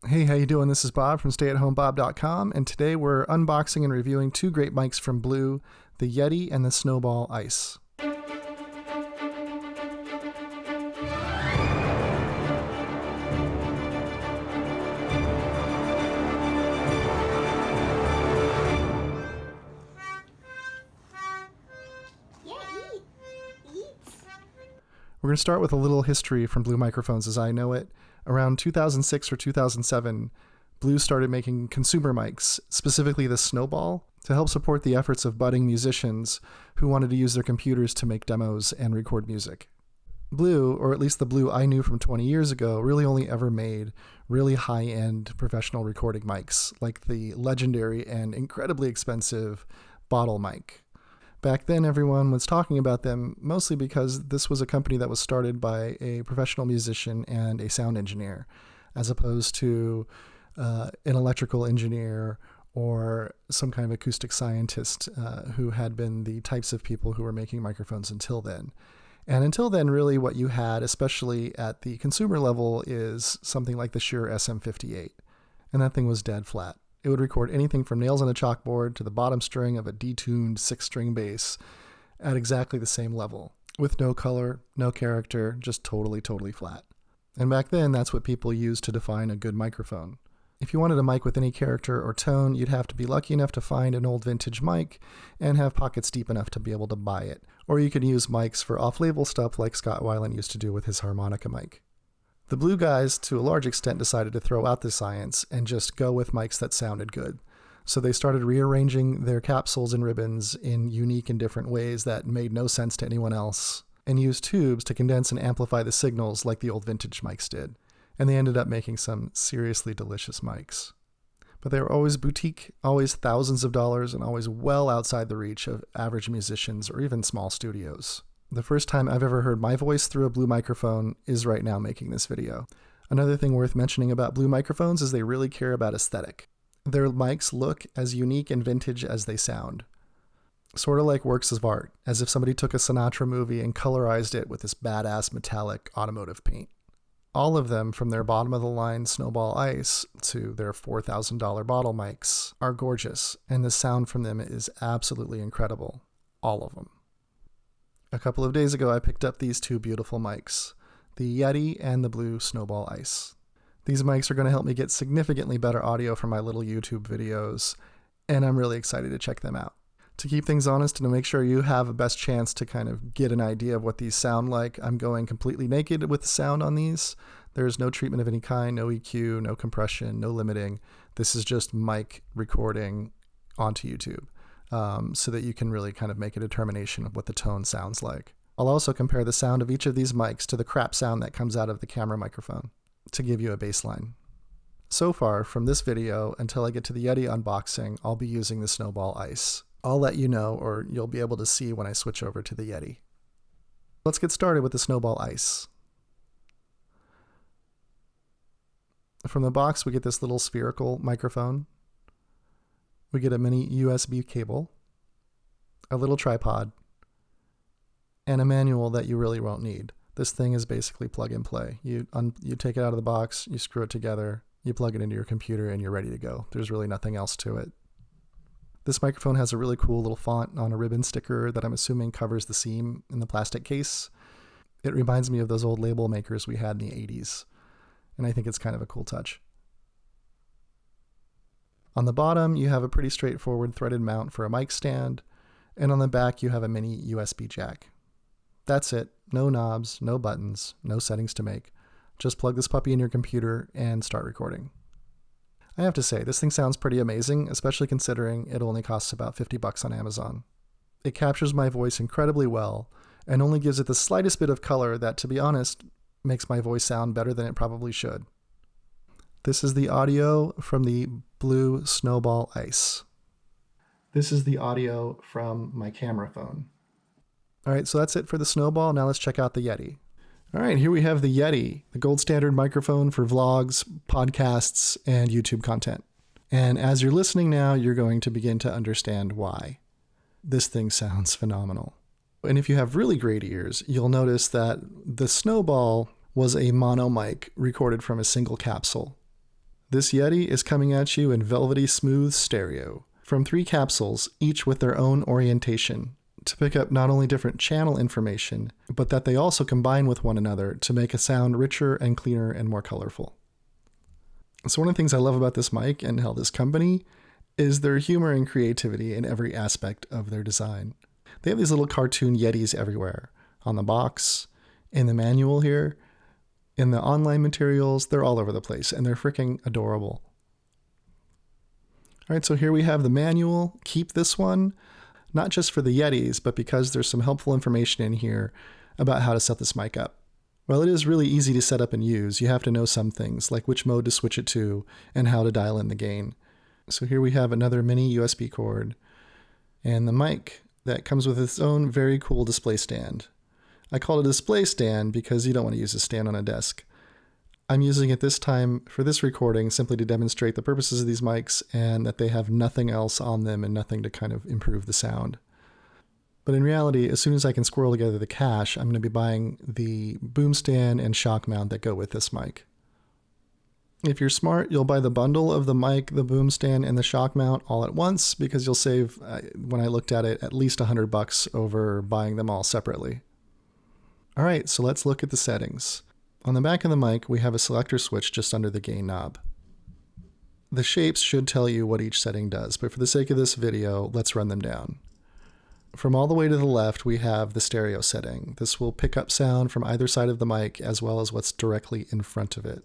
Hey, how you doing? This is Bob from stayatHomeBob.com, and today we're unboxing and reviewing two great mics from Blue, the Yeti and the Snowball Ice. We're going to start with a little history from Blue microphones as I know it. Around 2006 or 2007, Blue started making consumer mics, specifically the Snowball, to help support the efforts of budding musicians who wanted to use their computers to make demos and record music. Blue, or at least the Blue I knew from 20 years ago, really only ever made really high-end professional recording mics, like the legendary and incredibly expensive bottle mic. Back then, everyone was talking about them mostly because this was a company that was started by a professional musician and a sound engineer, as opposed to an electrical engineer or some kind of acoustic scientist who had been the types of people who were making microphones until then. And until then, really what you had, especially at the consumer level, is something like the Shure SM58. And that thing was dead flat. It would record anything from nails on a chalkboard to the bottom string of a detuned 6-string bass at exactly the same level, with no color, no character, just totally flat. And back then, that's what people used to define a good microphone. If you wanted a mic with any character or tone, you'd have to be lucky enough to find an old vintage mic and have pockets deep enough to be able to buy it. Or you could use mics for off-label stuff like Scott Weiland used to do with his harmonica mic. The Blue guys, to a large extent, decided to throw out the science and just go with mics that sounded good. So they started rearranging their capsules and ribbons in unique and different ways that made no sense to anyone else, and used tubes to condense and amplify the signals like the old vintage mics did. And they ended up making some seriously delicious mics. But they were always boutique, always thousands of dollars, and always well outside the reach of average musicians or even small studios. The first time I've ever heard my voice through a Blue microphone is right now making this video. Another thing worth mentioning about Blue microphones is they really care about aesthetic. Their mics look as unique and vintage as they sound. Sort of like works of art, as if somebody took a Sinatra movie and colorized it with this badass metallic automotive paint. All of them, from their bottom-of-the-line Snowball Ice to their $4,000 bottle mics, are gorgeous, and the sound from them is absolutely incredible. All of them. A couple of days ago, I picked up these two beautiful mics, the Yeti and the Blue Snowball Ice. These mics are going to help me get significantly better audio for my little YouTube videos, and I'm really excited to check them out. To keep things honest and to make sure you have a best chance to kind of get an idea of what these sound like, I'm going completely naked with the sound on these. There's no treatment of any kind, no EQ, no compression, no limiting. This is just mic recording onto YouTube. So that you can really kind of make a determination of what the tone sounds like. I'll also compare the sound of each of these mics to the crap sound that comes out of the camera microphone to give you a baseline. So far, from this video until I get to the Yeti unboxing, I'll be using the Snowball Ice. I'll let you know, or you'll be able to see when I switch over to the Yeti. Let's get started with the Snowball Ice. From the box, we get this little spherical microphone. We get a mini USB cable, a little tripod, and a manual that you really won't need. This thing is basically plug and play. You take it out of the box, you screw it together, you plug it into your computer, and you're ready to go. There's really nothing else to it. This microphone has a really cool little font on a ribbon sticker that I'm assuming covers the seam in the plastic case. It reminds me of those old label makers we had in the 80s, and I think it's kind of a cool touch. On the bottom, you have a pretty straightforward threaded mount for a mic stand, and on the back, you have a mini USB jack. That's it. No knobs, no buttons, no settings to make. Just plug this puppy in your computer and start recording. I have to say, this thing sounds pretty amazing, especially considering it only costs about $50 on Amazon. It captures my voice incredibly well, and only gives it the slightest bit of color that, to be honest, makes my voice sound better than it probably should. This is the audio from the Blue Snowball Ice. This is the audio from my camera phone. All right, so that's it for the Snowball. Now let's check out the Yeti. All right, here we have the Yeti, the gold standard microphone for vlogs, podcasts, and YouTube content. And as you're listening now, you're going to begin to understand why. This thing sounds phenomenal. And if you have really great ears, you'll notice that the Snowball was a mono mic recorded from a single capsule. This Yeti is coming at you in velvety smooth stereo from 3 capsules, each with their own orientation, to pick up not only different channel information, but that they also combine with one another to make a sound richer and cleaner and more colorful. So one of the things I love about this mic and hell, this company, is their humor and creativity in every aspect of their design. They have these little cartoon Yetis everywhere, on the box, in the manual here, in the online materials. They're all over the place, and they're freaking adorable. All right, so here we have the manual. Keep this one, not just for the Yetis, but because there's some helpful information in here about how to set this mic up. Well, it is really easy to set up and use. You have to know some things, like which mode to switch it to and how to dial in the gain. So here we have another mini USB cord and the mic that comes with its own very cool display stand. I call it a display stand because you don't want to use a stand on a desk. I'm using it this time for this recording simply to demonstrate the purposes of these mics and that they have nothing else on them and nothing to kind of improve the sound. But in reality, as soon as I can squirrel together the cash, I'm going to be buying the boom stand and shock mount that go with this mic. If you're smart, you'll buy the bundle of the mic, the boom stand, and the shock mount all at once because you'll save, when I looked at it, at least $100 over buying them all separately. All right, so let's look at the settings. On the back of the mic, we have a selector switch just under the gain knob. The shapes should tell you what each setting does, but for the sake of this video, let's run them down. From all the way to the left, we have the stereo setting. This will pick up sound from either side of the mic as well as what's directly in front of it.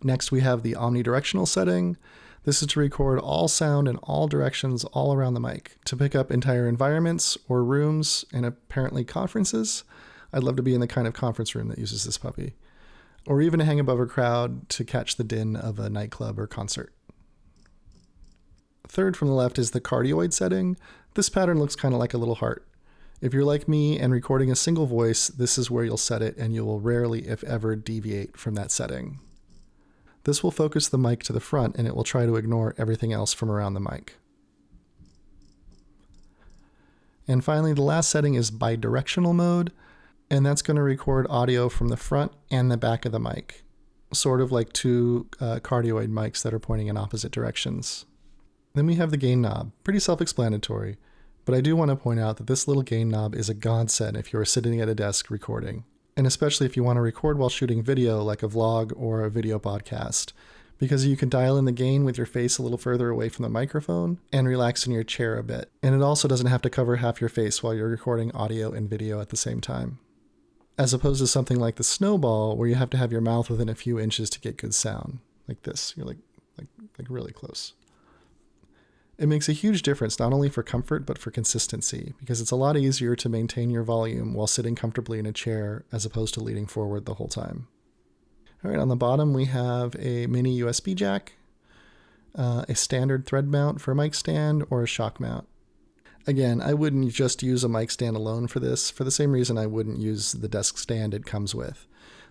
Next, we have the omnidirectional setting. This is to record all sound in all directions all around the mic, to pick up entire environments or rooms and apparently conferences. I'd love to be in the kind of conference room that uses this puppy. Or even to hang above a crowd to catch the din of a nightclub or concert. Third from the left is the cardioid setting. This pattern looks kind of like a little heart. If you're like me and recording a single voice, this is where you'll set it and you will rarely, if ever, deviate from that setting. This will focus the mic to the front and it will try to ignore everything else from around the mic. And finally, the last setting is bidirectional mode, and that's going to record audio from the front and the back of the mic, sort of like 2 cardioid mics that are pointing in opposite directions. Then we have the gain knob, pretty self-explanatory, but I do want to point out that this little gain knob is a godsend if you are sitting at a desk recording, and especially if you want to record while shooting video like a vlog or a video podcast, because you can dial in the gain with your face a little further away from the microphone and relax in your chair a bit. And it also doesn't have to cover half your face while you're recording audio and video at the same time. As opposed to something like the Snowball, where you have to have your mouth within a few inches to get good sound. Like this, you're like really close. It makes a huge difference not only for comfort, but for consistency, because it's a lot easier to maintain your volume while sitting comfortably in a chair as opposed to leaning forward the whole time. All right, on the bottom we have a mini USB jack, a standard thread mount for a mic stand, or a shock mount. Again, I wouldn't just use a mic stand alone for this, for the same reason I wouldn't use the desk stand it comes with.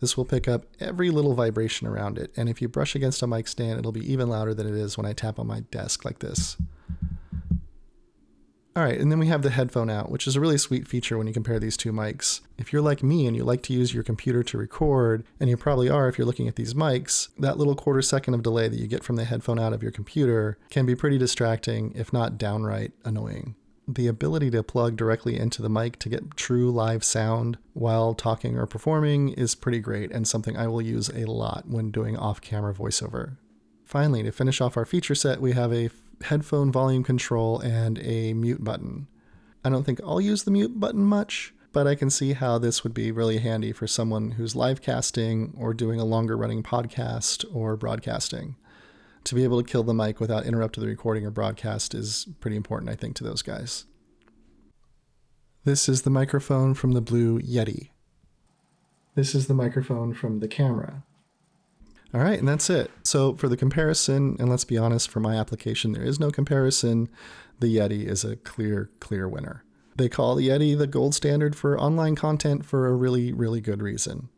This will pick up every little vibration around it, and if you brush against a mic stand, it'll be even louder than it is when I tap on my desk like this. All right, and then we have the headphone out, which is a really sweet feature when you compare these 2 mics. If you're like me and you like to use your computer to record, and you probably are if you're looking at these mics, that little quarter second of delay that you get from the headphone out of your computer can be pretty distracting, if not downright annoying. The ability to plug directly into the mic to get true live sound while talking or performing is pretty great and something I will use a lot when doing off-camera voiceover. Finally, to finish off our feature set, we have a headphone volume control and a mute button. I don't think I'll use the mute button much, but I can see how this would be really handy for someone who's live casting or doing a longer running podcast or broadcasting. To be able to kill the mic without interrupting the recording or broadcast is pretty important, I think, to those guys. This is the microphone from the blue Yeti. This is the microphone from the camera. All right, and that's it. So for the comparison, and let's be honest, for my application, there is no comparison. The Yeti is a clear winner. They call the Yeti the gold standard for online content for a really, really good reason.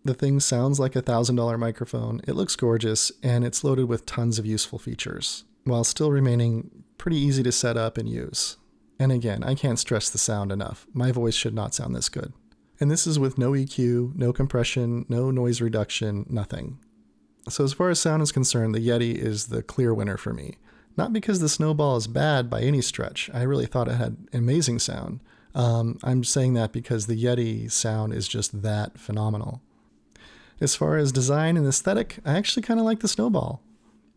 The thing sounds like a $1,000 microphone, it looks gorgeous, and it's loaded with tons of useful features, while still remaining pretty easy to set up and use. And again, I can't stress the sound enough. My voice should not sound this good. And this is with no EQ, no compression, no noise reduction, nothing. So as far as sound is concerned, the Yeti is the clear winner for me. Not because the Snowball is bad by any stretch. I really thought it had amazing sound. I'm saying that because the Yeti sound is just that phenomenal. As far as design and aesthetic, I actually kind of like the Snowball.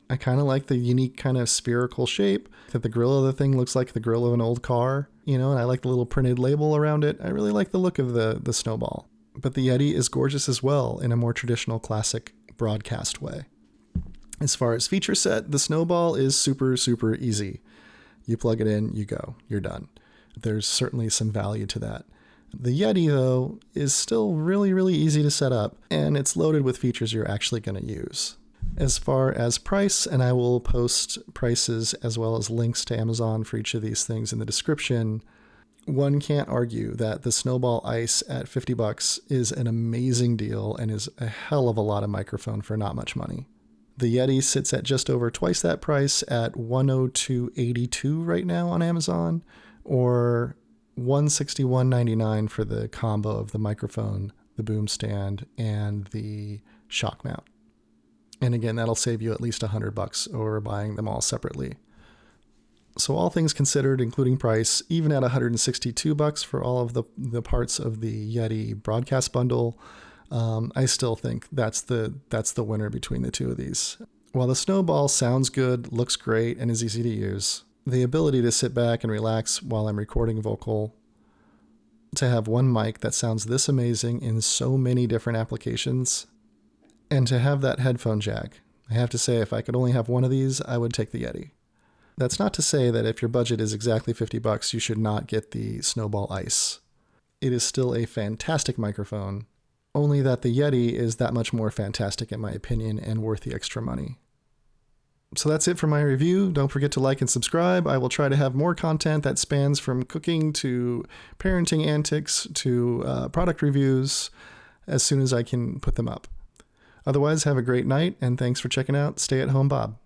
I kind of like the unique kind of spherical shape, that the grill of the thing looks like the grill of an old car, and I like the little printed label around it. I really like the look of the Snowball. But the Yeti is gorgeous as well in a more traditional classic broadcast way. As far as feature set, the Snowball is super, super easy. You plug it in, you go, you're done. There's certainly some value to that. The Yeti, though, is still really, really easy to set up, and it's loaded with features you're actually going to use. As far as price, and I will post prices as well as links to Amazon for each of these things in the description, one can't argue that the Snowball Ice at $50 is an amazing deal and is a hell of a lot of microphone for not much money. The Yeti sits at just over twice that price at $102.82 right now on Amazon, or $161.99 for the combo of the microphone, the boom stand, and the shock mount. And again, that'll save you at least $100 over buying them all separately. So all things considered, including price, even at $162 for all of the parts of the Yeti broadcast bundle, I still think that's the winner between the two of these. While the Snowball sounds good, looks great, and is easy to use, the ability to sit back and relax while I'm recording vocal, to have one mic that sounds this amazing in so many different applications, and to have that headphone jack. I have to say, if I could only have one of these, I would take the Yeti. That's not to say that if your budget is exactly $50, you should not get the Snowball Ice. It is still a fantastic microphone, only that the Yeti is that much more fantastic in my opinion and worth the extra money. So that's it for my review. Don't forget to like and subscribe. I will try to have more content that spans from cooking to parenting antics to product reviews as soon as I can put them up. Otherwise, have a great night, and thanks for checking out Stay at Home Bob.